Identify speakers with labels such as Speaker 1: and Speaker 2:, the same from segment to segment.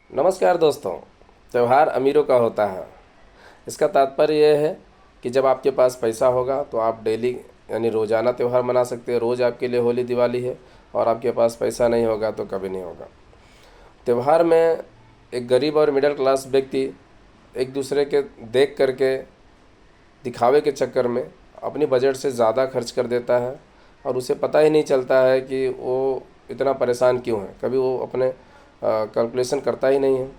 Speaker 1: नमस्कार दोस्तों। त्यौहार अमीरों का होता है। इसका तात्पर्य यह है कि जब आपके पास पैसा होगा तो आप डेली यानी रोज़ाना त्यौहार मना सकते हैं। रोज़ आपके लिए होली दिवाली है। और आपके पास पैसा नहीं होगा तो कभी नहीं होगा। त्यौहार में एक गरीब और मिडिल क्लास व्यक्ति एक दूसरे के देख करके दिखावे के चक्कर में अपनी बजट से ज़्यादा खर्च कर देता है और उसे पता ही नहीं चलता है कि वो इतना परेशान क्यों है। कभी वो अपने कैलकुलेशन करता ही नहीं है।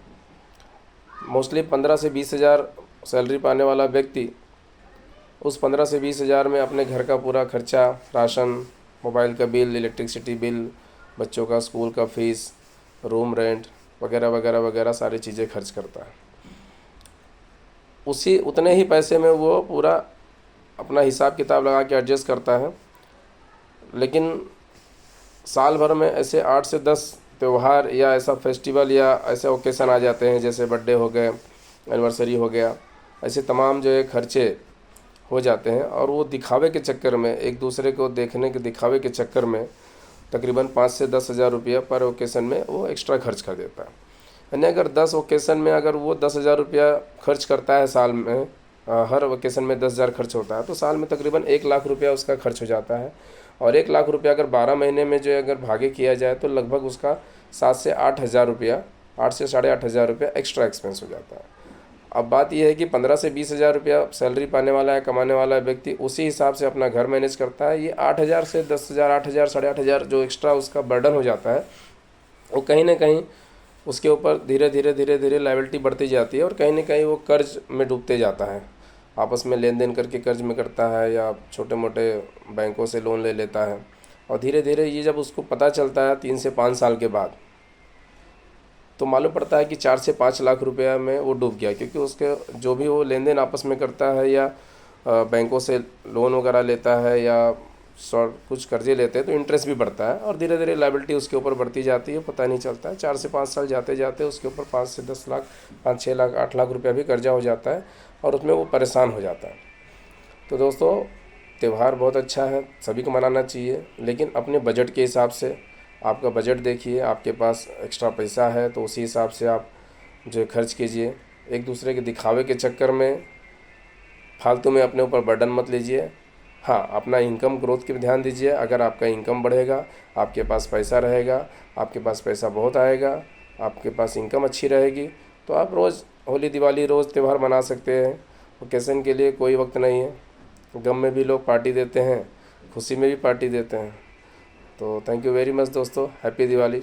Speaker 1: मोस्टली 15 से 20 हज़ार सैलरी पाने वाला व्यक्ति उस 15 से 20 हज़ार में अपने घर का पूरा खर्चा, राशन, मोबाइल का बिल, इलेक्ट्रिसिटी बिल, बच्चों का स्कूल का फ़ीस, रूम रेंट वगैरह वगैरह वगैरह सारी चीज़ें खर्च करता है। उसी उतने ही पैसे में वो पूरा अपना हिसाब किताब लगा के एडजस्ट करता है। लेकिन साल भर में ऐसे 8 से 10 त्यौहार या ऐसा फेस्टिवल या ऐसे ओकेशन आ जाते हैं, जैसे बर्थडे हो गए, एनिवर्सरी हो गया। ऐसे तमाम जो है खर्चे हो जाते हैं और वो दिखावे के चक्कर में, एक दूसरे को देखने के दिखावे के चक्कर में तकरीबन 5 से 10 हज़ार रुपया पर ओकेशन में वो एक्स्ट्रा खर्च कर देता है। यानी अगर 10 ओकेशन में अगर वो 10 हज़ार रुपया खर्च करता है साल में, हर ओकेशन में 10 हज़ार खर्च होता है तो साल में तकरीबन 1 लाख रुपया उसका खर्च हो जाता है। और 1 लाख रुपया अगर 12 महीने में जो है अगर भागे किया जाए तो लगभग उसका 7 से 8 हज़ार रुपया, 8 से 8.5 हज़ार रुपया एक्स्ट्रा एक्सपेंस हो जाता है। अब बात यह है कि 15 से 20 हज़ार रुपया सैलरी पाने वाला है, कमाने वाला व्यक्ति उसी हिसाब से अपना घर मैनेज करता है। ये 8 हज़ार से 10 हज़ार, 8 हज़ार, 8.5 हज़ार जो एक्स्ट्रा उसका बर्डन हो जाता है, वो कहीं ना कहीं उसके ऊपर धीरे धीरे धीरे धीरे लायबिलिटी बढ़ती जाती है और कहीं ना कहीं वो कर्ज में डूबते जाता है। आपस में लेन देन करके कर्ज में करता है या छोटे मोटे बैंकों से लोन ले लेता है। और धीरे धीरे ये जब उसको पता चलता है 3 से 5 साल के बाद, तो मालूम पड़ता है कि 4 से 5 लाख रुपया में वो डूब गया। क्योंकि उसके जो भी वो लेन देन आपस में करता है या बैंकों से लोन वगैरह लेता है या कुछ कर्जे लेते हैं तो इंटरेस्ट भी बढ़ता है और धीरे धीरे लायबिलिटी उसके ऊपर बढ़ती जाती है, पता नहीं चलता है। 4 से 5 साल जाते जाते उसके ऊपर 5 से 10 लाख, 5-6 लाख, 8 लाख रुपया भी कर्जा हो जाता है और उसमें वो परेशान हो जाता है। तो दोस्तों, त्यौहार बहुत अच्छा है, सभी को मनाना चाहिए, लेकिन अपने बजट के हिसाब से। आपका बजट देखिए, आपके पास एक्स्ट्रा पैसा है तो उसी हिसाब से आप जो है खर्च कीजिए। एक दूसरे के दिखावे के चक्कर में फालतू में अपने ऊपर बर्डन मत लीजिए। हाँ, अपना इनकम ग्रोथ की ध्यान दीजिए। अगर आपका इनकम बढ़ेगा, आपके पास पैसा रहेगा, आपके पास पैसा बहुत आएगा, आपके पास इनकम अच्छी रहेगी, तो आप रोज़ होली दिवाली रोज़ त्यौहार मना सकते हैं। ओकेज़न के लिए कोई वक्त नहीं है। गम में भी लोग पार्टी देते हैं, खुशी में भी पार्टी देते हैं। तो थैंक यू वेरी मच दोस्तों। हैप्पी दिवाली।